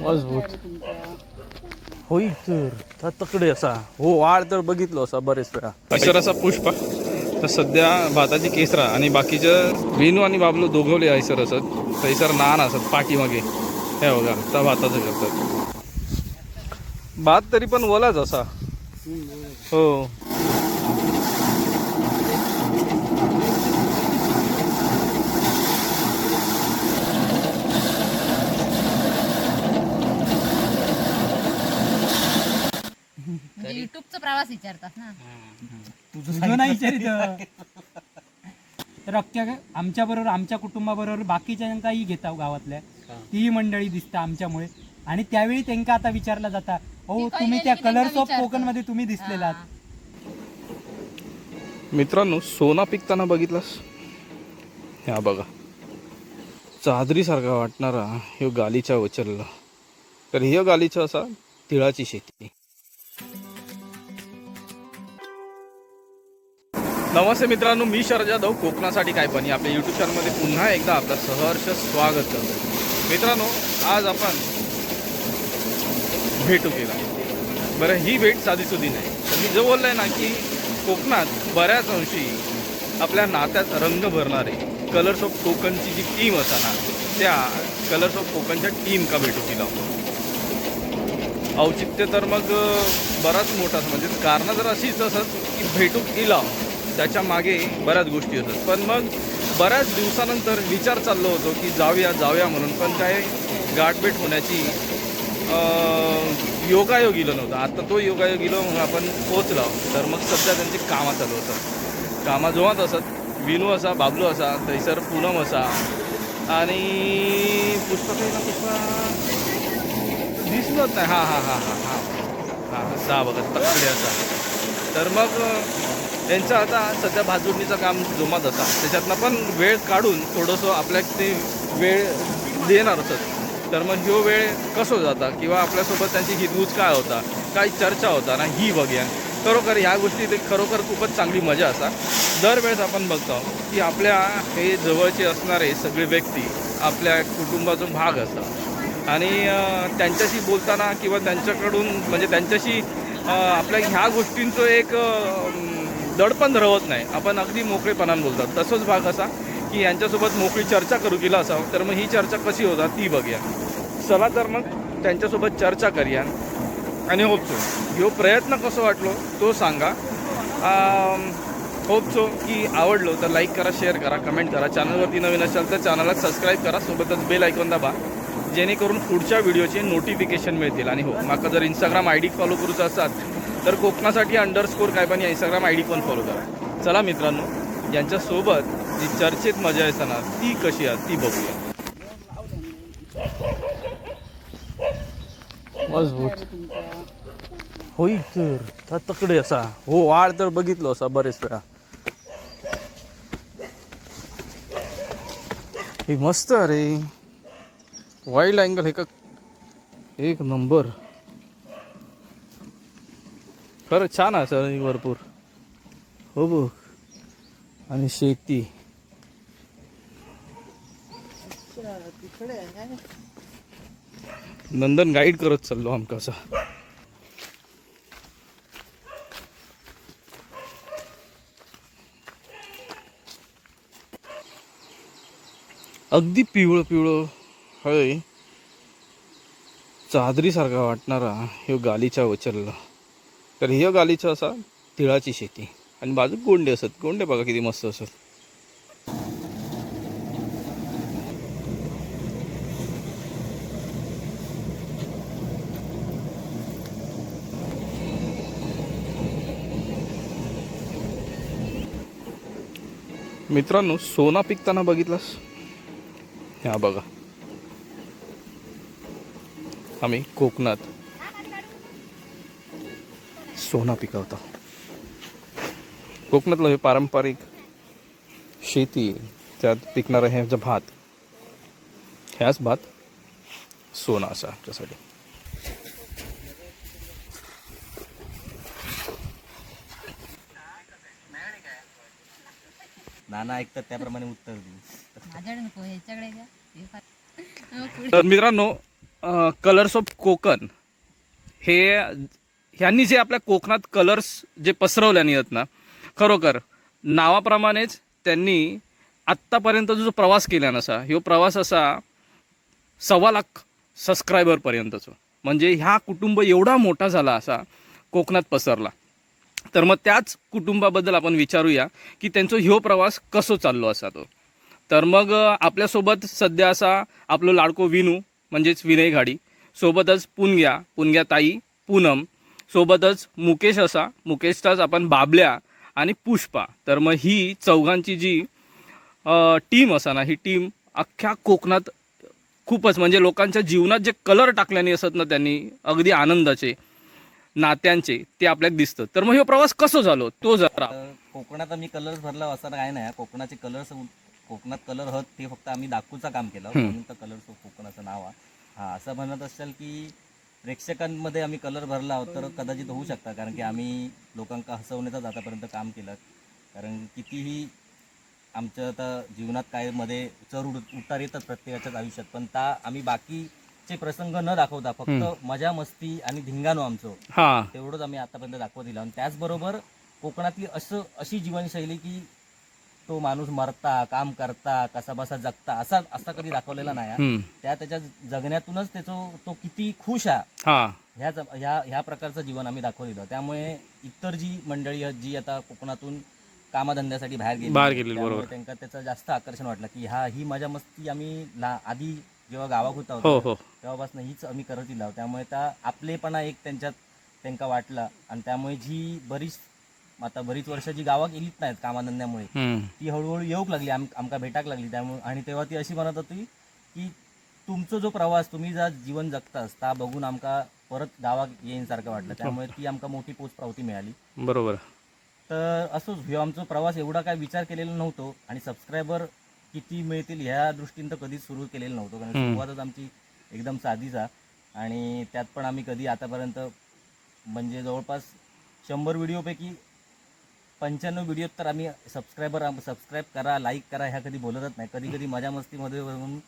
मजबूत होई तर तकडे असा हो वाढ तर बघितलो असा बरेच वेळा ऐसर असा पुष्प तर सध्या भाताची केसरा आणि बाकीचं विनू आणि बाबलो दोघवले ऐसर असत थैसर नान असत पाठीमागे हे बघा त्या भाताचं करतात भात तरी पण ओलाच असा हो युट्यूबचा प्रवास विचारतात ना तुझं नाही विचारित तर अख्ख्या आमच्या बरोबर आमच्या कुटुंबाबरोबर बाकीच्या काही घेता गावातल्या ती मंडळी दिसता आमच्यामुळे आणि त्यावेळी त्यांना आता विचारला जाता हो तुम्ही त्या कलर्स ऑफ कोकण मध्ये तुम्ही दिसलेलात. मित्रांनो सोना पिकताना बघितलास ह्या बघा चादरी सारखा वाटणारा ह्यो गालीच्या उचलला तर ह्यो गालीचा असा तिळाची शेती. नमस्ते मित्रांनो मी शरद जाधव कोकणासाठी काय पण आपल्या यूट्यूब चॅनलमध्ये पुन्हा एकदा आपलं सहर्ष स्वागत करतो. मित्रांनो आज आपण भेटू केला बरं ही भेट साधीसुधी नाही तर मी जो बोललो आहे ना की कोकणात बऱ्याच अंशी आपल्या नात्यात रंग भरणारे कलर्स ऑफ कोकणची जी टीम असा ना त्या कलर्स ऑफ कोकणच्या टीम का भेटू केला औचित्य तर मग बराच मोठा म्हणजे कारणं जर अशीच असत की भेटू केला त्याच्या मागे बऱ्याच गोष्टी असतात पण मग बऱ्याच दिवसानंतर विचार चाललो होतो की जाऊया म्हणून पण काय गाठभेट होण्याची योगायोग इलो नव्हता. आता तो योगायोग इलो म्हणून आपण पोचलो तर मग सध्या त्यांची कामं चालू होतात कामं जोमात असत विनू असा बाबलू असा थैसर पूनम असा आणि पुष्पा दिसलोच नाही हां सहा बघत तकडे असा तर मग यांचं आता सध्या भाजूडणीचं काम जोमात असा त्याच्यातनं पण वेळ काढून थोडंसं आपल्या ते वेळ देणार असत तर मग ह्यो वेळ कसो जाता किंवा आपल्यासोबत त्यांची हितगुज काय होता काय चर्चा होता ना ही बघूया खरोखर ह्या गोष्टी ते खरोखर खूपच चांगली मजा असा. दरवेळेस आपण बघतो की आपल्या हे जवळचे असणारे सगळे व्यक्ती आपल्या कुटुंबाचा भाग असतात आणि त्यांच्याशी बोलताना किंवा त्यांच्याकडून म्हणजे त्यांच्याशी आपल्या ह्या गोष्टींचं एक दडपण राहत नाही आपण अगदी मोकळेपणाने बोलतात. तसंच भाग असा की यांच्यासोबत मोकळी चर्चा करू केला असावं तर मग ही चर्चा कशी होता ती बघूया. चला तर मग त्यांच्यासोबत चर्चा करूया आणि होपसो ह्यो प्रयत्न कसं वाटलो तो सांगा. होपसो की आवडलो तर लाईक करा शेअर करा कमेंट करा चॅनलवरती नवीन असाल तर चॅनलला सबस्क्राईब करा सोबतच बेल आयकॉन दाबा जेणेकरून पुढच्या व्हिडिओचे नोटिफिकेशन मिळतील. आणि हो माका जर इंस्टाग्राम आय डी फॉलो करूचा असाल तर कोकणासाठी _ काय पण या इंस्टाग्राम आय डी पण फॉलो करा. चला मित्रांनो यांच्यासोबत जी चर्चेत मजा आहे ना ती कशी आहे ती बघूया. मजबूत होई तर तकडे असा हो वाढ तर बघितलो असा बरेच वेळा. हे मस्त अरे वाईल्ड अँगल हे का एक नंबर खरं छान आहे सर भरपूर हो बघ आणि शेती नंदन गाईड करत चाललो आमका असा. अगदी पिवळं हय चादरी सारखा वाटणारा ह्यो गालीच्या उचलला तर ह्यो गालीचा असा तिळाची शेती आणि बाजूक गोंडे असत. गोंडे बघा किती मस्त असत. मित्रांनो सोना पिकताना बघितलास ह्या बघा आम्ही कोकणात सोना पिकवतो. कोकणातलं हे पारंपरिक शेती त्यात पिकणारा हे भात ह्याच भात सोना असा आमच्यासाठी. नाना ऐकतात त्याप्रमाणे उत्तर देऊ. माझ्याकडे नको ह्याच्याकडे घ्या हे फार- तर मित्रांनो, कलर्स ऑफ कोकण हे ह्यांनी जे आपल्या कोकणात कलर्स जे पसरवल्याने आहेत ना, खरोखर नावाप्रमाणेच त्यांनी आत्तापर्यंत जो प्रवास केला नसा, ह्यो प्रवास असा 1.25 लाख सबस्क्रायबरपर्यंतचो. म्हणजे ह्या कुटुंब एवढा मोठा झाला असा कोकणात पसरला. तर मग त्याच कुटुंबाबद्दल आपण विचारूया की त्यांचा ह्यो प्रवास कसो चाललो असा तो. तर मग आपल्यासोबत सध्या असा आपलं लाडको विनू म्हणजेच विनय घाडी, सोबतच पुणग्या ताई पूनम, सोबतच मुकेश असा, मुकेशचाच आपण बाबल्या आणि पुष्पा. तर मग ही चौघांची जी टीम असा ना, ही टीम अख्ख्या कोकणात खूपच म्हणजे लोकांच्या जीवनात जे कलर टाकल्याने असत ना त्यांनी, अगदी आनंदाचे नात्यांचे, ते आपल्याला दिसतं. तर मग हे प्रवास कसो झालो तो जरा. तर कोकणात आम्ही कलर्स भरला असं काय नाही. कोकणाचे कलर्स, कोकणात कलर हत ते फक्त आम्ही दाखवूचं काम केलं म्हणून तर कलर्स ऑफ कोकण असं नाव आहे. हा, असं म्हणत असाल की प्रेक्षकांमध्ये आम्ही कलर भरला आहोत तर कदाचित होऊ शकता, कारण की आम्ही लोकांना हसवण्याचं आतापर्यंत काम केलं. कारण कितीही आमच्या आता जीवनात काय मध्ये चढ उतार येतात प्रत्येकाच्याच आयुष्यात, पण त्या आम्ही बाकीचे प्रसंग न दाखवता फक्त मजा मस्ती आणि धिंगाणो आमचं हा, तेवढंच आम्ही आतापर्यंत दाखवत दिलं. आणि त्याचबरोबर कोकणातली अशी जीवनशैली की तो माणूस मरता, काम करता, कसाबसा जगता असा कधी दाखवलेला नाही. त्याच्या जगण्यातूनच तो किती खुश आहे हा, ह्या प्रकारचं जीवन आम्ही दाखवून दिलं. त्यामुळे इतर जी मंडळी आहेत जी आता कोकणातून कामधंद्यासाठी बाहेर गेली, बरोबर. त्यांना त्याचं जास्त आकर्षण वाटलं की ही मजा मस्ती आम्ही आधी जेव्हा गावात होता हो हो, तेव्हापासून हीच आम्ही करत दिला. त्यामुळे त्या आपलेपणा एक त्यांना वाटला. आणि त्यामुळे जी बरीच वर्ष जी गावात गेलीच नाहीत कामाधंद्यामुळे, ती हळूहळू येऊक लागली, आमका भेटाक लागली. त्यामुळे आणि तेव्हा ती अशी म्हणत होती की तुमचा जो प्रवास, तुम्ही जा जीवन जगतास ता बघून आमका परत गावात येईन सारखं वाटलं. त्यामुळे ती आमका मोठी पोचपावती मिळाली. बरोबर. तर असंच ह्यो आमचा प्रवास एवढा काय विचार केलेला नव्हतो आणि सबस्क्रायबर किती मिळतील ह्या दृष्टीने तर कधीच सुरू केलेलं नव्हतं. कारण सुरुवातच आमची एकदम साधीचा, आणि त्यात पण आम्ही कधी आतापर्यंत म्हणजे जवळपास 100 व्हिडिओपैकी 95 व्हिडिओत तर आम्ही सबस्क्राईब करा, लाईक करा ह्या कधी बोलतच नाही. कधी कधी मजा मस्तीमध्ये म्हणून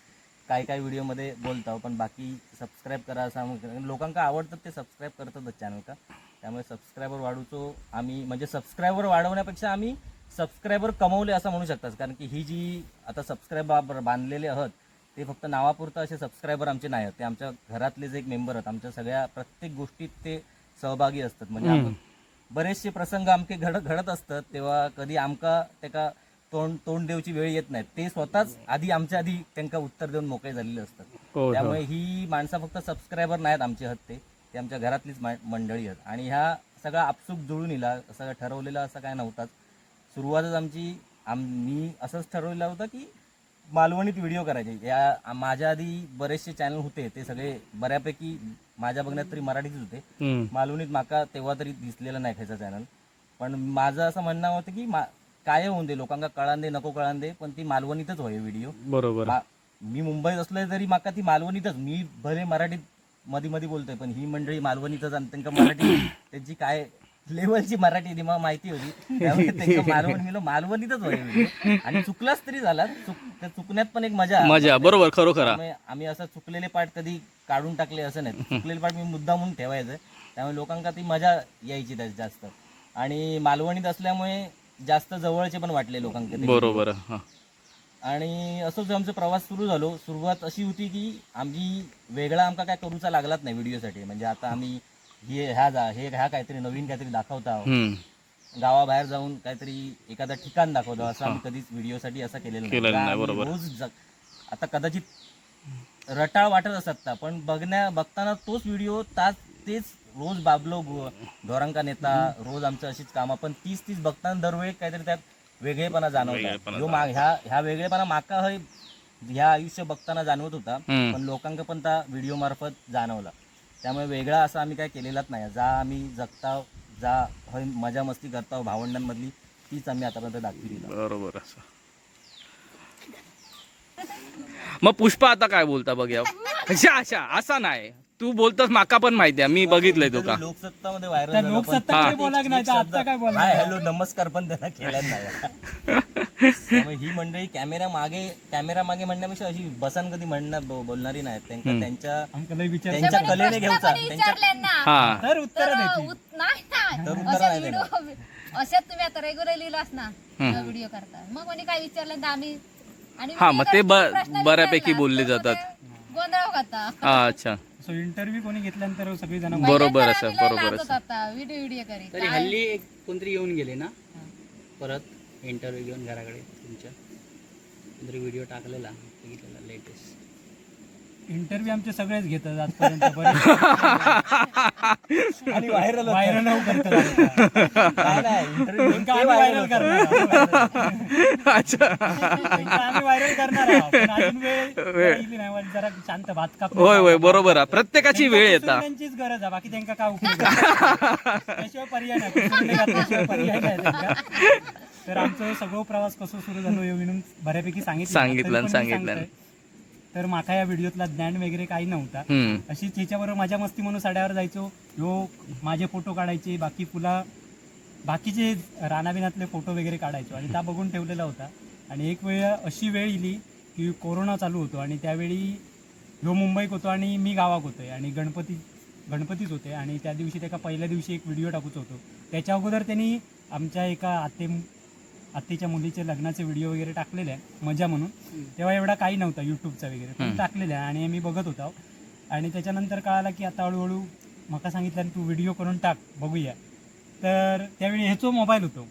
काय व्हिडिओमध्ये बोलतो, पण बाकी सबस्क्राईब करा असं लोकांना आवडतं ते सबस्क्राईब करतातच चॅनल का. त्यामुळे सबस्क्रायबर वाढवतो आम्ही, म्हणजे सबस्क्रायबर वाढवण्यापेक्षा आम्ही सबस्क्रायबर कमवले असं म्हणू शकतात. कारण की ही जी आता सबस्क्रायबर बांधलेले आहात ते फक्त नावापुरतं असे सबस्क्रायबर आमचे नाही आहेत. ते आमच्या घरातलेच एक मेंबर आहेत. आमच्या सगळ्या प्रत्येक गोष्टीत ते सहभागी असतात. म्हणजे बरेचसे प्रसंग आमचे घडत असतात तेव्हा कधी आमका त्याका तोंड देऊची वेळ येत नाही. ते स्वतःच आधी त्यांना उत्तर देऊन मोकळे झालेले असतात. त्यामुळे ही माणसं फक्त सबस्क्रायबर नाहीत आमचे आहेत, ते आमच्या घरातलीच मंडळी आहेत. आणि ह्या सगळा आपसूक जुळून येला, सगळं ठरवलेलं असं काय नव्हताच. सुरुवातच मी असंच ठरवलेलं होतं की मालवणीत व्हिडिओ करायचे. माझ्या आधी बरेचसे चॅनल होते, ते सगळे बऱ्यापैकी माझ्या बघण्यात तरी मराठीतच होते. मालवणीत माका तेव्हा तरी दिसलेलं नाही खायचा चॅनल. पण माझं असं म्हणणं होतं की काय होऊन दे, लोकांना कळांदे नको कळांदे, पण ती मालवणीतच होय व्हिडिओ. बरोबर. मी मुंबईत असलोय तरी माका ती मालवणीतच, मी भले मराठीत मध्ये बोलतोय पण ही मंडळी मालवणीतच, आणि त्यांना मराठी त्यांची काय लेवलची मराठी ती मला माहिती होती. त्यामुळे त्यांना मालवणीतच होय व्हिडिओ. आणि चुकलाच तरी झाला, चुकण्यात पण एक मजा. बरोबर, खरोखर. आम्ही असं चुकलेले पाठ कधी काढून टाकले असं नाही. चुकलेले पाठ मी मुद्दा म्हणून ठेवायचं. त्यामुळे लोकांना ती मजा यायची त्याची जास्त. आणि मालवणीत असल्यामुळे जास्त जवळचे पण वाटले लोकांना. बरोबर. आणि असंच आमचा प्रवास सुरू झालो. सुरुवात अशी होती की आम्ही वेगळा आमका काय करूचा लागलाच नाही व्हिडिओसाठी. म्हणजे आता आम्ही ह्या काहीतरी नवीन काहीतरी दाखवता, गावाबाहेर जाऊन काहीतरी एखादा ठिकाण दाखवतो, असं आम्ही कधीच व्हिडिओसाठी असं केलेलं नाही. रोज आता कदाचित रटाळ वाटत असतात, पण बघताना तोच व्हिडिओ तेच रोज बाबलो ढोरांका नेता, रोज आमचं अशीच कामं, पण तीच बघताना दरवेळी काहीतरी त्यात वेगळेपणा जाणवला. ह्या वेगळेपणा माका ह्या आयुष्य बघताना जाणवत होता, पण लोकांना पण त्या व्हिडिओ मार्फत जाणवला. त्यामुळे वेगळा असं आम्ही काय केलेलाच नाही. आम्ही जगता मजा मस्ती करता भावंडांमधली, तीच आम्ही आतापर्यंत दाखवली. बरोबर. असं मग पुष्पा आता काय बोलता बघूया. असा नाही, तू बोलतोस माका पण माहिती आहे, मी बघितलंय तुका लोकसत्तामध्ये व्हायरल लोकसत्ता बोला नाही, आता काय बोला. हॅलो नमस्कार पण त्यांना केला नाही. त्यामुळे ही मंडळी कॅमेरा मागे म्हणण्यापेक्षा अशी बसन कधी बोलणारी नाहीत. त्यांच्या आमका लय विचार त्यांच्या कलेने घेऊचा त्यांच्या विचारल्यांना हा तर उत्तर देतील. नाही तर उत्तर असे नाही व्हिडिओ अशात तुम्ही आता रेग्युलर लिहिलास ना व्हिडिओ करता मग कोणी काय विचारलं तर आम्ही आणि हा, मग ते video करताना प्रश्न बऱ्यापैकी विचारला, बोलले तर जातात. ते गोंधळ होता हा, अच्छा. सो इंटरव्ह्यू कोणी घेतल्यानंतर सगळी जण बरोबर असं, बरोबर असं. आता व्हिडिओ करी तरी हल्ली एक कोणतरी येऊन गेले ना परत इंटरव्ह्यू घेऊन घराकडे तुमच्या कोणतरी व्हिडिओ टाकलेला बघितलेला लेटेस्ट. इंटरव्ह्यू आमचे सगळेच घेतात आजपर्यंत बरेच आणि व्हायरल व्हायरल करतात. इंटरव्ह्यू आम्ही व्हायरल करणार अच्छा. आम्ही व्हायरल करणार आहोत. पण अजून वेळ येईल नाही. पण जरा शांत भात काप. होय होय, बरोबर आहे. प्रत्येकाची वेळ येता. त्यांचीच गरज आहे, बाकी त्यांना काय उपयोग आहे? त्याशिवाय पर्याय नाही. कुसुंडे घातल्याशिवाय पर्याय नाही त्यांना. तर आमचं सगळं प्रवास कसं सुरू झालो हे विनून बऱ्यापैकी सांगितलं. तरी पण मी सांगतोय. तर माका या व्हिडिओतला ज्ञान वगैरे काही नव्हता. हम्म. अशीच ह्याच्याबरोबर माझ्या मस्ती म्हणून साड्यावर जायचो. माझे फोटो काढायचे, बाकीचे रानाबिनातले फोटो वगैरे काढायचो आणि त्या बघून ठेवलेला होता. आणि एक वेळ अशी वेळ येईल की कोरोना चालू होतो आणि त्यावेळी मुंबईत होतो आणि मी गावात होतोय आणि गणपतीच होते आणि त्या दिवशी त्याका पहिल्या दिवशी एक व्हिडिओ टाकूच होतो. त्याच्या अगोदर त्यांनी आमच्या एका आत्तेच्या मुलीचे लग्नाचे व्हिडिओ वगैरे टाकलेले आहे मजा म्हणून. तेव्हा एवढा काही नव्हता युट्यूबचा वगैरे, पण टाकलेला आहे आणि मी बघत होतो. आणि त्याच्यानंतर कळाला की आता हळूहळू मका सांगितलं तू व्हिडिओ करून टाक बघूया. तर त्यावेळी ह्याचो मोबाईल होतो,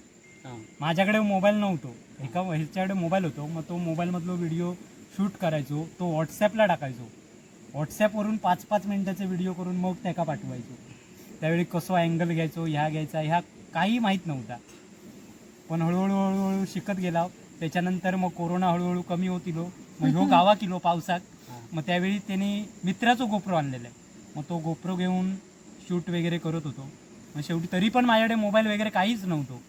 माझ्याकडे मोबाईल नव्हतो. ह्याच्याकडे मोबाईल होतो. मग तो मोबाईलमधला व्हिडिओ शूट करायचो, तो व्हॉट्सॲपला टाकायचो. व्हॉट्सॲपवरून 5-5 मिनिटाचे व्हिडिओ करून मग त्याका पाठवायचो. त्यावेळी कसं अँगल घ्यायचो, ह्या काही माहीत नव्हता. पण हळूहळू शिकत गेला. त्याच्यानंतर मग कोरोना हळूहळू कमी होत गेलो. मग गावा किलो पावसात. मग त्यावेळी त्याने मित्राचा गोप्रो आणलेला आहे. मग तो गोप्रो घेऊन शूट वगैरे करत होतो. मग शेवटी तरी पण माझ्याकडे मोबाईल वगैरे काहीच नव्हतो.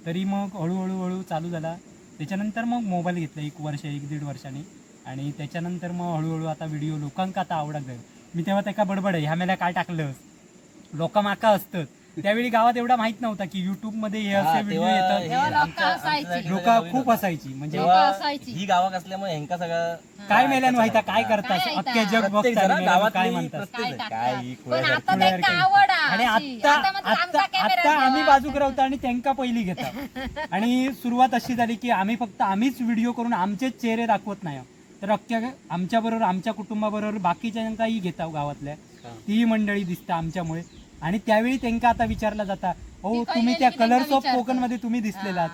तरी मग हळूहळू चालू झाला. त्याच्यानंतर मग मोबाईल घेतला 1-1.5 वर्षांनी. आणि त्याच्यानंतर मग हळूहळू आता व्हिडिओ लोकांका आता आवडत जाईल. मी तेव्हा त्याका बडबड ह्या मेला काय टाकलं लोक माका असतं. त्यावेळी गावात एवढा माहित नव्हता की युट्यूब मध्ये हे असे व्हिडिओ येतात. लोक खूप असायची. म्हणजे ही गावात असल्यामुळे ह्यांका सगळं काय मेल्यान व्हायचा, काय करतात, अख्ख्या जग बघतात काय म्हणतात. आणि आता आम्ही बाजू करवतो आणि त्यांका पहिली घेतात. आणि सुरुवात अशी झाली की आम्हीच व्हिडिओ करून आमचेच चेहरे दाखवत नाही. तर अख्ख्या आमच्या बरोबर, आमच्या कुटुंबाबरोबर बाकीच्यांकाही घेता गावातल्या ती मंडळी दिसता आमच्यामुळे. आणि त्यावेळी त्यांना आता विचारला जाता, हो तुम्ही त्या कलर्स ऑफ कोकण मध्ये तुम्ही दिसलेला.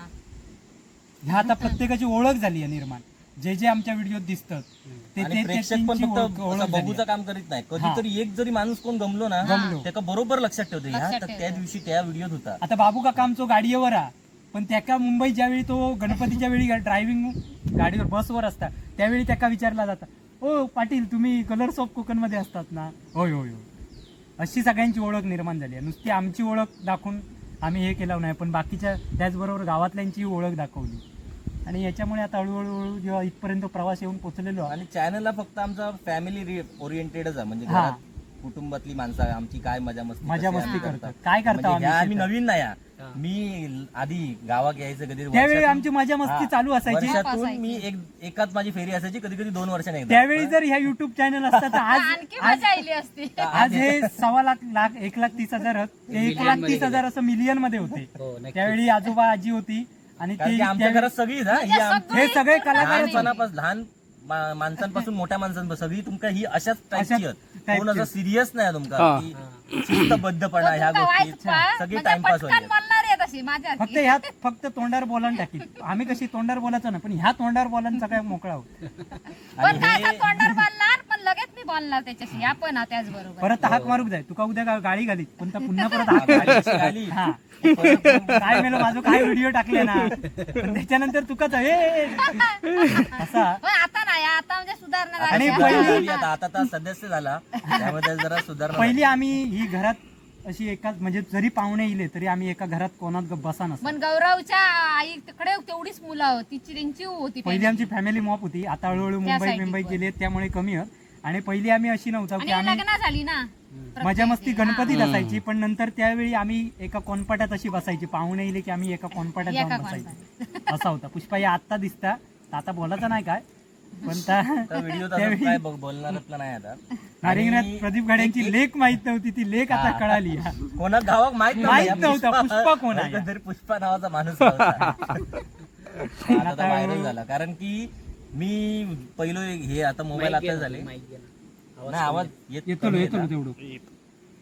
ह्या आता प्रत्येकाची ओळख झाली आहे निर्माण. जे आमच्या व्हिडिओत दिसतात ते प्रेक्षक पण फक्त बघूचं काम करीत नाही. कधीतरी एक जरी माणूस कोण गमलो ना त्याला बरोबर लक्षात ठेवते ह्या तर त्या दिवशी त्या व्हिडिओत होता. आता बाबू काका आमचो गाडीवर आ, पण त्याका मुंबईत ज्यावेळी तो गणपतीच्या वेळी ड्रायव्हिंग गाडीवर बसवर असता त्यावेळी त्याका विचारला जाता, ओ पाटील तुम्ही कलर्स ऑफ कोकण मध्ये असतात ना. होय होय होय. अशी सगळ्यांची ओळख निर्माण झाली आहे. नुसती आमची ओळख दाखवून आम्ही हे केलं नाही, पण बाकीच्या त्याचबरोबर गावातल्यांची ओळख दाखवली. आणि याच्यामुळे आता हळूहळू जेव्हा इथपर्यंत प्रवास येऊन पोहोचलेलो. आणि चॅनलला फक्त आमचा फॅमिली ओरिएंटेडच आहे. म्हणजे घरात कुटुंबातली माणसं आमची काय मजा मस्ती करतात, काय करता आम्ही नवीन नाही. मी आधी गावात यायचं कधी त्यावेळी आमची मजा मस्ती चालू असायची. वर्षातून मी एकाच माझी फेरी असायची, कधी कधी 2 वर्षाने. त्यावेळी जर ह्या युट्यूब चॅनल असता तर आज हे 1.25 लाख 1,30,000 ते 1,30,000 असं मिलियन मध्ये होते. त्यावेळी आजोबा आजी होती आणि आमच्या घरात सगळीच हे सगळे कलाकार लहान माणसांपासून मोठ्या माणसांपासून सगळी तुमका ही अशाच टाईपची आहेत. कोण असं सिरियस नाही तुमका शिस्तबद्धपणा ह्या गोष्टी सगळी टाइमपास होईल. फक्त ह्यात फक्त तोंडावर बोलायला टाकी. आम्ही कशी तोंडावर बोलायचं ना, पण ह्या तोंडावर बोलायला सगळ्या मोकळा होत. परत हाक मारूक जाय तुका उद्या गाडी घालीत पण पुन्हा परत हाक घाली. काय मेलो माझं काय व्हिडिओ टाकले ना, पण त्याच्यानंतर तुकाच असा. आणि आता सदस्य झाला त्यामध्ये जरा सुधारणा. पहिली आम्ही ही घरात अशी एकाच म्हणजे जरी पाहुणे येले तरी आम्ही एका घरात कोणात बसा नसतो. पण गौरवच्या आई तिकडे तेवढीच मुलं होती, चिरिंची होती. पहिली आमची फॅमिली मॉप होती. आता हळूहळू मुंबईत गेले त्यामुळे कमी होत. आणि पहिली आम्ही अशी नव्हतं की आणि आम्ही लग्न झाली ना मजा मस्ती गणपतीत असायची, पण नंतर त्यावेळी आम्ही एका कोणपाट्यात अशी बसायची, पाहुणे येईल की आम्ही एका कोणपाट्यात एका जाऊन बसायचो असा होता. पुष्पा या आत्ता दिसता, आता बोलायचं नाही काय, पण व्हिडिओ काय बोलणारच नाही आता. नारिंगनाथ प्रदीप घाड्यांची लेख माहित नव्हती, ती लेख आता कळाली. कोणा गावात माहित नव्हता पुष्पा कोण आहे. तरी पुष्पा नावाचा माणूस होता. आता व्हायरल झाला, कारण की मी पहिलो हे आता मोबाईल आता झाले नाही, आवाज येतो कमी येतो येता. तेवढं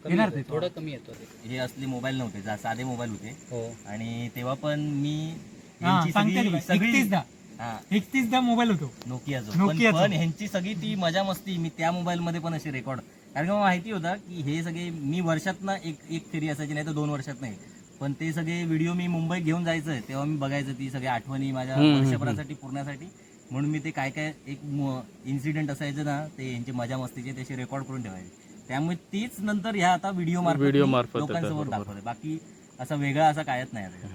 येणार ते थोडं कमी येतो ते. हे असले मोबाईल नव्हते, साधे मोबाईल होते. हो. आणि तेव्हा पण मी हा, यांची सांगते सगळी- तुला, सगळी 31 हा 31 मोबाईल होतो. नोकियाचं नोकियाचं. पण ह्यांची सगळी ती मजा मस्ती मी त्या मोबाईल मध्ये पण अशी रेकॉर्ड, कारण की मला माहिती होता की हे सगळे मी वर्षातनं एक फेरी असायची, नाही तर 2 वर्षात नाही, पण ते सगळे व्हिडिओ मी मुंबईत घेऊन जायचं तेव्हा मी बघायचं ती सगळ्या आठवणी माझ्या वर्षभरासाठी पूर्णासाठी, म्हणून मी ते काय काय एक इन्सिडेंट असायचं ना ते यांची मजा मस्तीचे त्याचे रेकॉर्ड करून ठेवायचे. त्यामुळे तीच नंतर ह्या आता व्हिडिओ मार्फत लोकांसमोर दाखवते, बाकी असा वेगळा असा कायच नाही आता.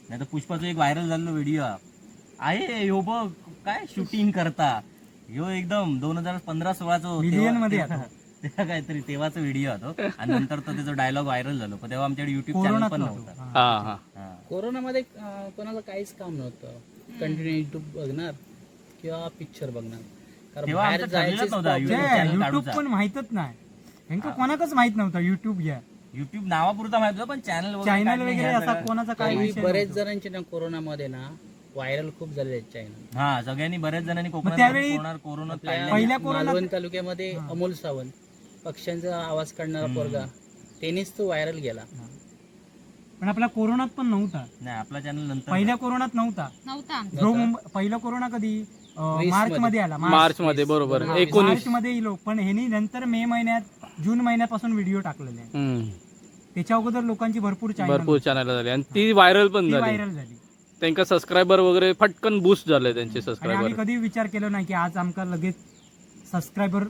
नाही तर पुष्पाचं एक व्हायरल झालेलं व्हिडिओ आहे, ह्यो बघ काय शूटिंग करता, ह्यो एकदम 2015-16 Million मध्ये आता. तेव्हा काहीतरी तेव्हाचा व्हिडिओ होतो, आणि नंतर तो त्याचा डायलॉग व्हायरल झालो, पण तेव्हा आमच्याकडे युट्यूब चॅनल पण नव्हता. हा हा हा. कोरोनामध्ये कोणाला काहीच काम नव्हतं, कंटिन्यू युट्यूब बघणार किंवा पिक्चर बघणार, कारण तेव्हा बाहेर आमचं ठरलेलंच जायचंच नव्हतं problem. YouTube channel युट्यूब काढूचा. पण माहितच नाही, ह्यांका कोणाकच माहित नव्हतं युट्यूब घ्या, युट्यूब नावापुरता माहित होतं, पण चॅनल चॅनल वगैरे असा कोणाचा काय काही विषय बरेच नव्हता. जणांचे ना कोरोनामध्ये ना व्हायरल खूप झालेले आहेत चॅनल. हा सगळ्यांनी बऱ्याच जणांनी कोकणात त्यावेळी कोरोनात आपल्या काढल्या. पहिल्या कोरोनात- मालवण तालुक्यामध्ये अमोल सावंत, पक्ष्यांचा आवाज काढणारा पोरगा, त्यांनीच तो व्हायरल गेला. पण आपला कोरोनात पण नव्हता, नाही आपला चॅनल नंतर पहिल्या कोरोनात नव्हता. नव्हता आमचा. जो पहिला कोरोना कधी मार्च मध्ये आला, मार्च मध्ये बरोबर 19. मार्च मध्ये येलो, पण ह्यांनी नंतर मे महिन्यात जून महिन्यापासून व्हिडिओ टाकलेले आहे. हम्म. त्याच्या अगोदर लोकांची भरपूर भरपूर चॅनल झाले आणि ती व्हायरल पण झाली, व्हायरल झाली. त्यांना सबस्क्रायबर वगैरे फटकन बूस्ट झाले त्यांचे आणि आम्ही सबस्क्रायबर. कधी विचार केला नाही की आज आमका लगेच सबस्क्रायबर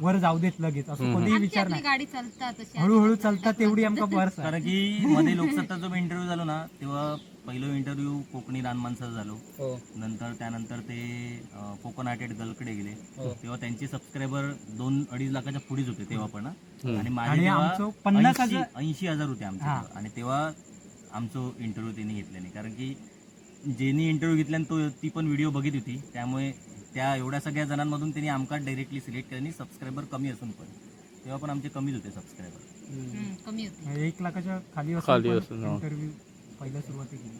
वर जाऊ देत लगेच, असं कधीही आमची विचार आपली नाही. गाडी चालतात तशी. हळूहळू चालतात तेवढी आमका बरं कारण की मध्ये लोकसत्ताचा इंटरव्ह्यू झालो ना, तेव्हा पहिलं इंटरव्ह्यू कोकणी रानमाणसाचा झालो, हो नंतर त्यानंतर ते कोकण आर्टेड गर्लकडे गेले, हो. तेव्हा त्यांचे सबस्क्रायबर 2-2.5 लाखाच्या पुढेच होते तेव्हा पण, आणि माझे आणि तेव्हा आमचं 50,000 80,000 होते आमचे हा. तेव्हा. आणि तेव्हा आमचं इंटरव्ह्यू त्यांनी घेतले नाही, कारण की ज्यांनी इंटरव्ह्यू घेतला तो ती पण व्हिडिओ बघित होती, त्यामुळे त्या एवढ्या सगळ्या जणांमधून त्यांनी आमका डायरेक्टली सिलेक्ट केलं, सबस्क्रायबर कमी असून पण तेव्हा पण आमचे कमीच होते सबस्क्रायबर. कमी होती. 1 लाखाच्या खाली खाली असून, हो. इंटरव्ह्यू पहिल्या सुरुवाती केली.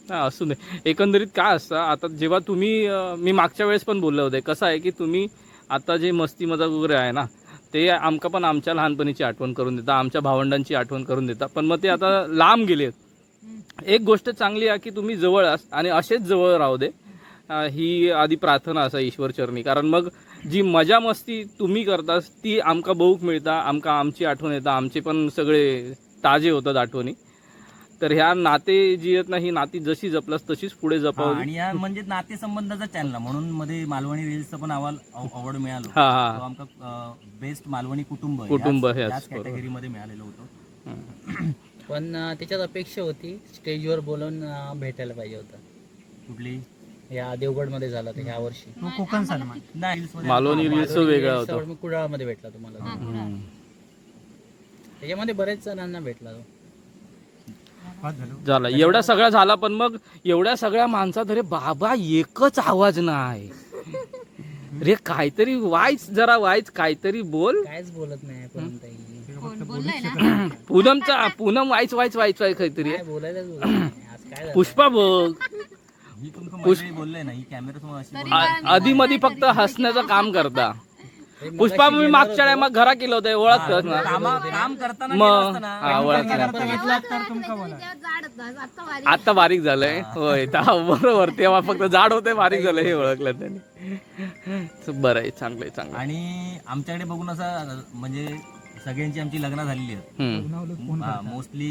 हा, असू दे. एकंदरीत काय असतं आता जेव्हा तुम्ही मी मागच्या वेळेस पण बोलले होते, कसं आहे की तुम्ही आता जे मस्ती मजाक वगैरे आहे ना, ते आमका पण आमच्या लहानपणीची आठवण करून देता, आमच्या भावंडांची आठवण करून देता, पण मग ते आता लांब गेलेत. एक गोष्ट चांगली आहे की तुम्ही जवळ आस आणि असेच जवळ राहू दे, ही आधी प्रार्थना असा ईश्वरचरणी, कारण मग जी मजा मस्ती तुम्ही करता ती आमका बहुक मिळता, आमची आठवण येता, आमचे पण सगळे ताजे होतात आठवणी. तर ह्या नाते जी आहेत ना, ही नाती जशी जपलास तशीच पुढे जपावी. आणि या म्हणजे नातेसंबंधाचा चॅनल म्हणून मध्ये मालवणी रील्सचं पण अवॉर्ड मिळालं, हा हा तो आमका बेस्ट मालवणी कुटुंब ह्याच याच कॅटेगरीमध्ये मिळालेलं होतं. पण त्याच्यात अपेक्षा होती स्टेजवर बोलून भेटायला पाहिजे होतं. कुठली या देवगडमध्ये झाला तर ह्या वर्षी तो कोकण सन्मान. नाही reels मध्ये मालवणी रील्स वेगळा होता. मी कुडाळमध्ये भेटला तुम्हाला, त्याच्यामध्ये बरेच जणांना भेटला तो. बाद झालं. झाला एवढा सगळा झाला, पण मग एवढ्या सगळ्या माणसात अरे बाबा एकच आवाज नाही रे, काहीतरी वाईच, जरा वाईच काहीतरी बोल. कायच बोलत नाही पण ताई. कोण बोललंय ना? पूनम वाईच काहीतरी काय बोलायलाच बोलत नाही. आज काय झालं? पुष्पा बघ, ही तुमचं मंडळी बोललंय ना, ही कॅमेरा समोर अशी तरी बोलते. काय मी आधी मध्ये फक्त हसण्याचं काम करता. पुष्पा मी मागच्या टायमात घरा केलं होतं, ओळखत ना काम करताना मग केलं असतं ना. हा, ओळखलं. करता घेतला तर तुमका बोला. तेव्हा जाड होता, आता वारी. आता बारीक झालंय होय, बरोबर. तेव्हा फक्त जाड होते, बारीक झालं हे ओळखलं त्यांनी. बरं आहे, चांगलंय. आणि आमच्याकडे बघून असं म्हणजे सगळ्यांची आमची लग्न झालेली आहेत. मोस्टली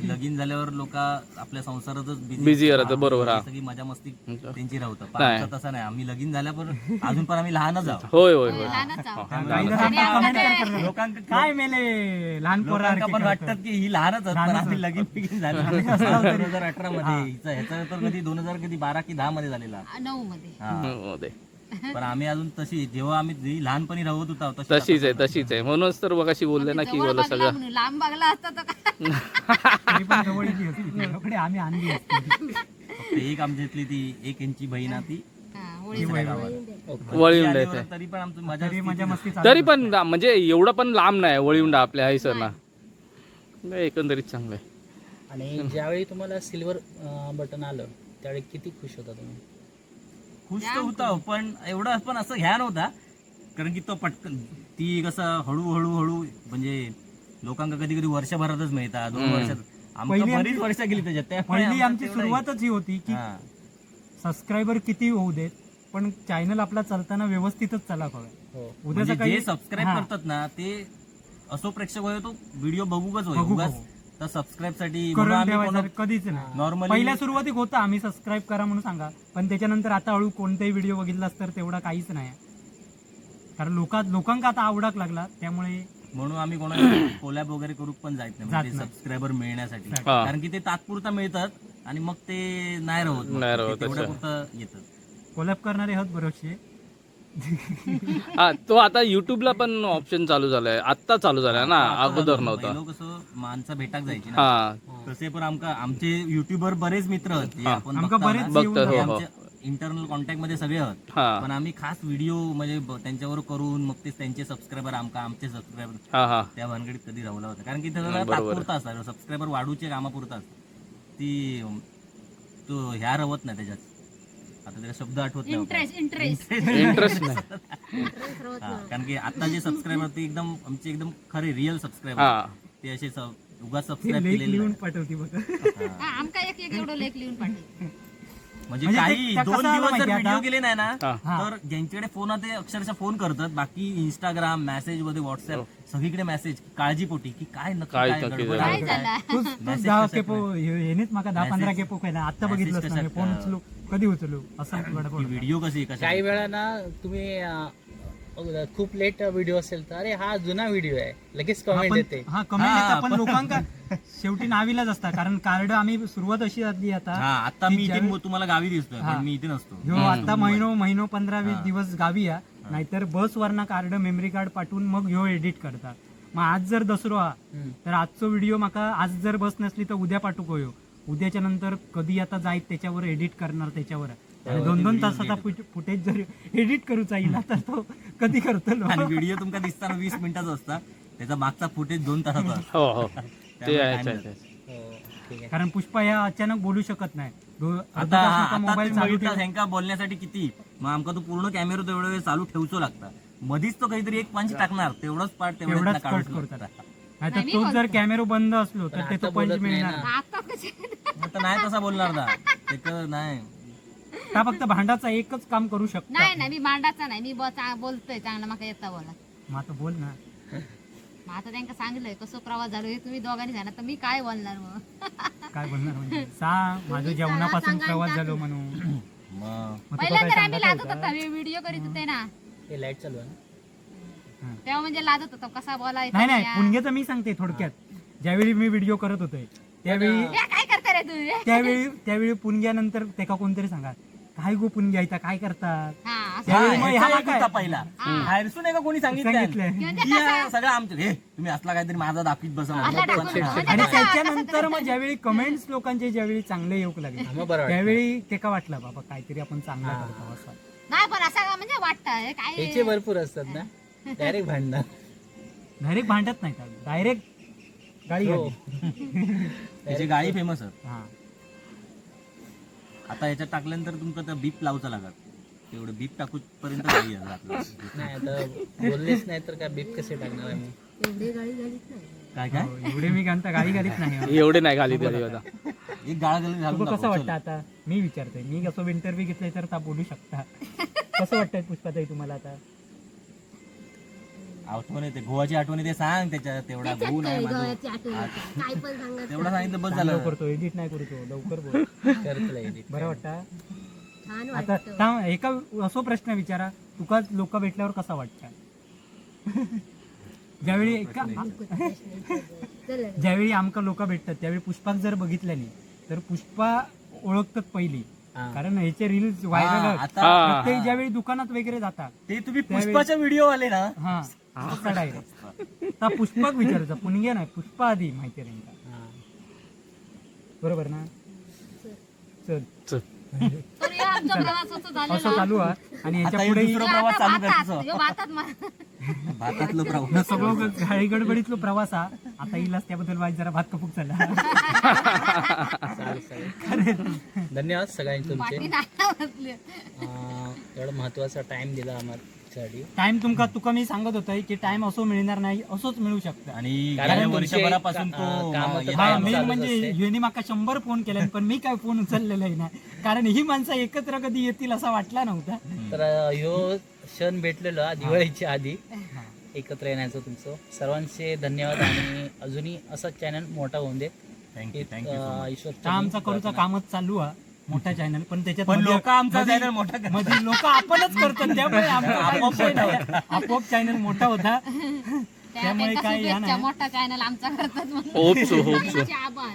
लगीन झाल्यावर लोक आपल्या संसारातच Busy राहतात, बरोबर, हा. सगळी मजा मस्ती त्यांची राहतं. पण आमचं तसं नाही, आम्ही लगीन झाल्यावर अजून पण आम्ही लहानच आहोत. होय लहानच आहोत. काही जण आमका comment करतात, लोकांना काय मेले लहान लोकांना पण पोरा वाटतं की ही लहानच आहेत, पण आम्ही लगीन बिगीन झालं 2018 मध्ये. ह्याचा तर कधी 2012 की 10 मध्ये झालेला. 9 मध्ये. हा. पण आम्ही अजून तशी जेव्हा आम्ही जी लहानपणी राहत होतो तशीच आहे म्हणूनच तर बघाशी बोलले ना की जवळ बोला बघला सगळं म्हणून लांब बघला असता तर काय. तरी पण जवळची होती तिच्याकडे, आम्ही आणली असती. फक्त एक आमच्यातली ती एक यांची बहीण आहे ती हा, होळी दुसऱ्या गावाला. वळीवंड ती आल्यावर येते तरी पण आमची मजा तरी असते मजा ती. मस्ती चालू तरी पण म्हणजे एवढं पण लांब नाही वळीवंडा आपल्या आहे सर ना, नाही, एकंदरीत चांगलं आहे. आणि ज्यावेळी तुम्हाला सिल्वर बटन आलं त्यावेळी किती खुश होता तुम्ही? खुश तर होता पण एवढं पण असं घ्या नव्हता, कारण की तो पटकन ती कसं हळू म्हणजे लोकांना कधी कधी वर्षभरातच मिळतात 2 वर्षात. आमची पहिली बरीच वर्ष गेली त्याच्यात त्यामुळे पहिली आमचं आमची तेवढं- सुरुवातच ही होती की हा. सबस्क्रायबर किती होऊ देत, पण चॅनल आपला चालताना व्यवस्थितच चाला हवा. हो. उद्या म्हणजे सकाळी जे सबस्क्राईब हा, करतात ना ते असो प्रेक्षक होय तो व्हिडिओ बघूकच होय बघू उगाच बघू. तर सबस्क्राईब साठी करून ठेवायचं कधीच नाही. नॉर्मली पहिल्या सुरुवातीक होता आम्ही सबस्क्राईब करा म्हणून सांगा, पण त्याच्यानंतर आता हळू कोणताही व्हिडिओ बघितलास तर तेवढा काहीच नाही, कारण लोकांका आता आवडाक लागला, त्यामुळे म्हणून आम्ही कोणा कोलॅब वगैरे करू पण जात नाही जात म्हणजे नाही. सबस्क्रायबर मिळण्यासाठी, हा. कारण की ते तात्पुरता मिळतात आणि मग ते नाही राहत मग. नाही राहत, ते तेवढ्या अच्छा. पुरतं येतं. कोलॅब करणारे हत बरोचसे. हा तो आता युट्यूबला पण ऑप्शन चालू झालाय, आत्ता चालू झालाय ना, आता अगोदर झालं. नव्हता. पहिलं कसं माणसं भेटाक जायची ना, हा तसे पण आमचे युट्यूबर बरेच मित्र आहेत जे हा. आपण आमका बघताव बरेच ना, बघतो, ते हो, हो. आमचे इंटरनल कॉन्टॅक्ट मध्ये सगळे आहेत. हा पण आम्ही खास व्हिडिओ म्हणजे त्यांच्यावर करून मग ते त्यांचे सबस्क्रायबर आमचे सबस्क्रायबर हा हा त्या भानगडीत कधी राहला होता, कारण की त्याचा बरोबर आहे. तात्पुरता असतात सबस्क्रायबर वाढूचे कामापुरता असतात ती तो ह्या रवत नाही त्याच्यात. आता त्याला शब्द आठवत नाही होता. इंटरेस्ट इंटरेस्ट नाही. हा, कारण की आता जे सबस्क्रायबर ते एकदम आमचे एकदम खरे रिअल सबस्क्रायबर हा ते असे उगा ती सबस्क्राईब लेख केलेले लिहून नाही. पाठवती बघा. हा. आमका एक एवढं लेख लिहून पाठव. म्हणजे म्हणजे काही ते- त्या 2 कसं आलं दिवस जर माहिती व्हिडिओ आता? गेले नाही ना हा. हा. तर ज्यांच्याकडे फोन आहे ते अक्षरशः फोन करतात, बाकी इंस्टाग्राम मेसेज मध्ये व्हॉट्सअप सगळीकडे मेसेज काळजीपोटी की काय नक्की काय काय नक्की गडबड झालं? आहे, काय काय? झालं? तूच Message 10 कशात केपो हेनेच माका 10-15 Message- केपो केला, आता Message बघितलंच नाही कशात फोन काय? उचलू कधी उचलू असं की गडबड. व्हिडिओ कशी कशा काही वेळा ना तुम्ही खूप लेट व्हिडिओ असेल तर अरे हा जुना व्हिडिओ आहे लगेच कमेंट येते. हा कमेंट हा, येतात, पण पण- लोकांका शेवटी नावीलाच असतात, कारण कार्ड आम्ही सुरुवात अशी झाली हा आता आता की मी इथे ज्यावेळी- तुम्हाला गावी दिसतोय हा. पण मी इथे नसतो. ह्यो आता महिनो 15-20 हा. दिवस गावी या, नाहीतर बस वरना कार्ड मेमरी कार्ड पाठवून मग ह्यो एडिट करतात. मग आज जर दसरो हा हम्म. तर आजचो व्हिडिओ माका आज जर बस नसली तर उद्या पाठवू ह्यो, उद्याच्या नंतर कधी आता जाईत त्याच्यावर एडिट करणार त्याच्यावर, आणि 2-2 तासाचा फुटेज जर एडिट करूचा येईल तर तो कधी करतो. आणि व्हिडिओ तुमका दिसताना 20 मिनिटाचा असता, त्याचा मागचा फुटेज 2 तासाचा असतो. हो हो ते त्यामुळे आहे time ते जातो. आहे. हो, ठीक आहे. कारण पुष्पा ह्या अचानक बोलू शकत नाही. आता मोबाईल चालू ठेव. ह्यांका बोलण्यासाठी किती मग आमका तो पूर्ण कॅमेरा तेवढा वेळ चालू ठेवचो लागता, मधीच तो काहीतरी एक पंच टाकणार तेवढंच पार्ट तेवढाच कट काढूच करतात. लागता. नाहीतर तोच जर कॅमेरा बंद असलो तर पण त्याचा आता पंच बोलत नाही मिळणार ना. नाही. आता कसे आता नाही तसा बोलणार ना ते नाही. का फक्त भांडाचा एकच काम करू शकतो. नाही मी मांडाचा नाही, मी बोलतोय चांगलं, माका येता बोला. मग आता बोल ना. मग आता त्यांना सांगितलंय कसं प्रवास झालो हे तुम्ही दोघांनी सांगा, तर मी काय बोलणार मग. काय बोलणार म्हणजे सांग माझं जेवणापासून प्रवास झालो म्हणून. मग मग तुका काय पहिल्यांदा आम्ही सांगायचं लाजत होतं? होता, व्हिडिओ करीत होते ना हे लाईट चालू आहे ना? तेव्हा म्हणजे लाजत होता कसा बोलायचा. नाही पुणग्याचं मी सांगते थोडक्यात. ज्यावेळी मी व्हिडिओ करत होते त्यावेळी ए, काय करता रे तू. त्यावेळी पुणग्यानंतर त्याका कोणतरी सांगा काय गो पुणग्या इथं काय करतात. हा असं. त्यावेळी मग ह्याचा ह्याला एक काय? होता पहिला बाहेरसून एका कोणी सांगितलं सांगितलंय. म्हणजे सगळं आमचं हे तुम्ही असला काहीतरी माझा दाखवीत बसा असला टाकून म्हणून. म्हणजे आणि कसं- त्याच्यानंतर मग ज्यावेळी कमेंट्स लोकांचे ज्यावेळी चांगले येऊ लागले मग बरं वाटतं. त्यावेळी त्याका वाटलं बाबा काहीतरी आपण चांगला करतो असं. नाही पण असं म्हणजे वाटतं काय याचे भरपूर असतात ना डायरेक्ट भांडणार. डायरेक्ट भांडत नाही डायरेक्ट गाडी हो. गाडी. त्याची गाडी फेमस आहे. हा आता याच्यात टाकल्यानंतर तुमचं त्या बीप लावचा लागत, तेवढं बीप टाकू पर्यंत गाडी आहे आपलं. नाही आता बोललेच नाही तर काय बीप कसे टाकणार आम्ही. काय काय हो, एवढे मी घालता गाडी घालीत नाही. एवढे नाही खाली तरी आता. एक गाळ घालून घालून तुला कसं दाखव, वाटतं चल. आता मी विचारतोय, मी कसं इंटरव्ह्यू घेतलाय तर ता बोलू शकता. कसं वाटतंय पुष्पाताई तुम्हाला आता? आठवण येते गोवाची आठवण येते, सांग त्याच्यात तेवढा गहू नाही माझं तेवढा सांगितलं बस चांगलं झालं. करतो एडिट नाही करतो लवकर बोल. करतलं edit. बरं वाटतं आता थांब, एका असो प्रश्न विचारा तुका लोक भेटल्यावर कसा वाटतं? ज्यावेळी आमका लोक भेटतात त्यावेळी पुष्पाक जर बघितल्याने तर पुष्पा ओळखतात पहिली कारण ह्याचे रील्स व्हायरल आता ते ज्यावेळी दुकानात वगैरे जातात ते तुम्ही पुष्पाचे व्हिडिओ आले ना, हा असं डायरेक्ट तर पुष्पक विचारायचं पुणगे नाही पुष्पा आधी माहिती आहे त्यांना बरोबर ना चल तर हे आमचा प्रवास असं असं झालेला चालू आहे आणि आता याच्या हे पुढे दुसरं प्रवास चालू भातात करायचं. ह्यो भातात भातातलं प्रवास. सगळं घाई गडबडीतलो प्रवास हा आता इलाच त्याबद्दल वाईट जरा भात कपूक चालला धन्यवाद सगळ्यांचे तुमचे पाठी नाही बसले. एवढा महत्वाचा टाइम दिला आम्हाला. टाइम तुका मी सांगत होतो की टाइम असो मिळणार नाही असोच मिळू शकतं आणि कारण गेल्या तुमचे वर्षभरापासून कामं तर तो हा कायम मेन चालूच म्हणजे असते. ह्योनी माका 100 फोन केले पण मी काय फोन उचललेला नाही कारण ही माणसं एकत्र कधी येतील असा वाटला नव्हता तर ह्यो क्षण भेटलेला दिवाळीच्या आधी एकत्र येण्याचं तुमचं सर्वांचे धन्यवाद आणि अजूनही असा चॅनल मोठा होऊन दे. थँक्यू ईश्वर तर आमचा करूचा कामच चालू आहे मोठा चॅनल पण त्याच्यात पण मध्ये- लोक आमचा मध्ये- चॅनल मोठा करतात. मध्ये लोक आपणच करतात त्यामुळे आमचा काही विषय नाही. आपोआप चॅनल मोठा होता त्यामुळे त्यापेक्षा काय या शुभेच्छा, नाही मोठा चॅनल आमचा करतात म्हणून होपसो त्यांचे आभार.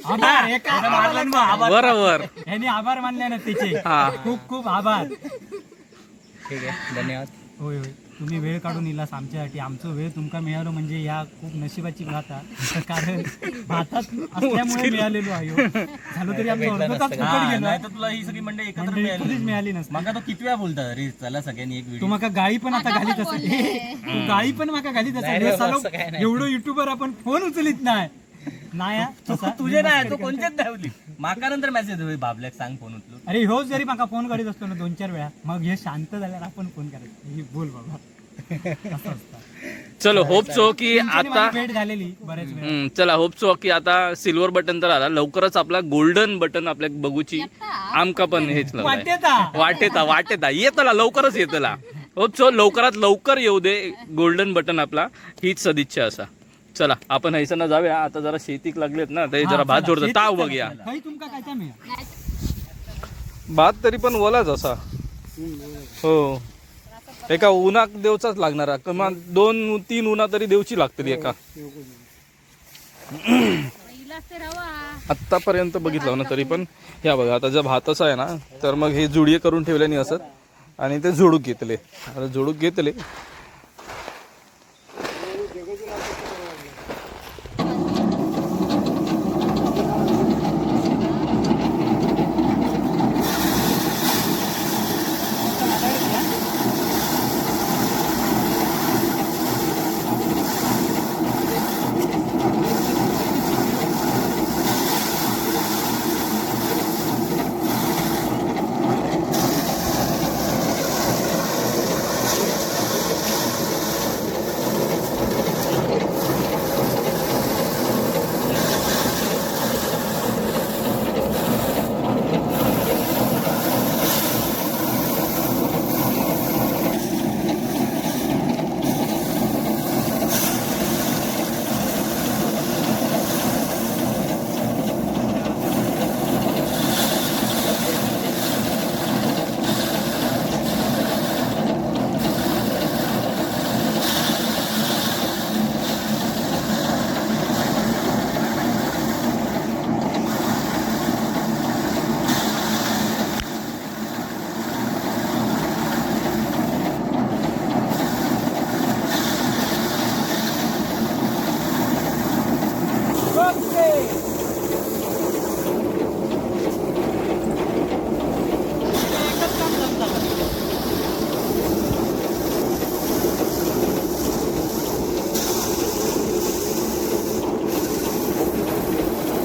आभार एका आभाराला मग आभार. बरोबर यांनी आभार मानले ना त्याचे हा. खूप खूप आभार ठीक आहे धन्यवाद. होय होय तुम्ही वेळ काढून इलास आमच्यासाठी आमचं वेळ तुमका मिळालं म्हणजे या खूप नशिबाची बात आहे कारण भातात असल्यामुळे मिळालेलो आहे ह्यो. झालं तरी आमचं भेटला अर्ध तास नसता फुकट हा, गेलो नाही तर तुला ही सगळी मंडळी एकत्र मंडळी कधीच मिळाली मिळाली नसते मग तो किती वेळा बोलता अरे चला सगळ्यांनी एक तू व्हिडिओ. माका गाळी पण आता घालीत पण असेल बोलले. तू गाळी पण माका घालीत नाही असेल रे हे सालो असं काय नाही. एवढं युट्यूबर आपण फोन उचलित नाही हा, तसा. तुझे नाही तो कोणत्याच धावली माका नंतर मेसेज बाबल्याक सांग फोन उचलू. अरे ह्योच जरी माका फोन करीत असतो ना 2-4 वेळा मग हे शांत झाल्यावर आपण फोन करायचं हे बोल बाबा असं असतं. चलो होपसो की तुमच्यानी आता माझी भेट झालेली बरेच वेळा चला होपसो की आता सिल्वर बटन तर आला लवकरच आपला गोल्डन बटन आपल्या बघूची आमका पण हेच लागलाय. वाटेता वाटेता येतला लवकरच येतला होपसो लवकरात लवकर येऊ दे गोल्डन बटन आपला हीच सदिच्छा असा. चला आपण हैसना जाऊया आता जरा शेतीक लागलेत ना ते जरा भात जोडतात ताव बघूया काही तुमका काय काय मिळा भात तरी पण ओलाच असा हो एका उन्हाक देवचाच लागणार किमान 2-3 उन्हा तरी देवची लागतली एका इलाज ते रवा. आत्तापर्यंत बघितलं ना तरी पण ह्या बघा आता जर भातच आहे ना तर मग हे जुडिये करून ठेवल्याने असत आणि ते जोडूक घेतले आता जोडूक घेतले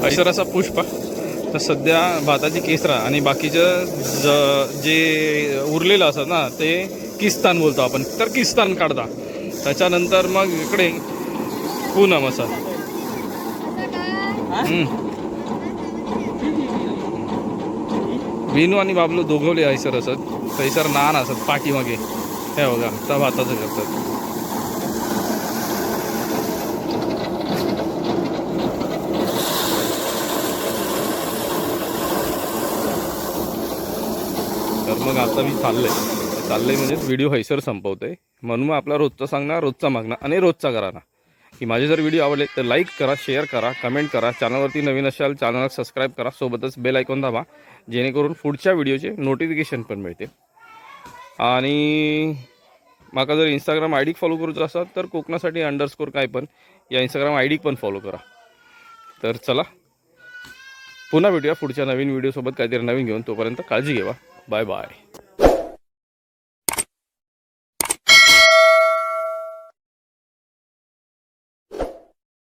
ऐसर असा पुष्प तर सध्या भाताची केसरा आणि बाकीचं जे उरलेलं असत ना ते किस्तान बोलतो आपण तर किस्तान काढता त्याच्यानंतर मग इकडे पूनम असा विनू आणि बाबलो दोघवले ऐसर असत ऐसर नान असत पाठीमागे हे बघा त्या भाताचं करतात तर मग आता मी चाललंय म्हणजे व्हिडिओ हैसर संपवतोय म्हणून मग आपला रोजचा सांगणार रोजचा मागणार आणि रोजचा कराना की माझे जर व्हिडिओ आवडले तर लाईक करा, शेअर करा, कमेंट करा. चॅनलवरती नवीन असाल चॅनलला सबस्क्राईब करा, सोबतच बेल आयकॉन दाबा, जेणेकरून पुढच्या व्हिडिओचे नोटिफिकेशन पण मिळते. आणि माका जर इंस्टाग्राम आय डी फॉलो करूचं असाल तर कोकणासाठी _ काय पण या इंस्टाग्राम आय डी पण फॉलो करा. तर चला पुन्हा भेटूया पुढच्या नवीन व्हिडिओसोबत काहीतरी नवीन घेऊन. तोपर्यंत काळजी घ्या. Bye bye.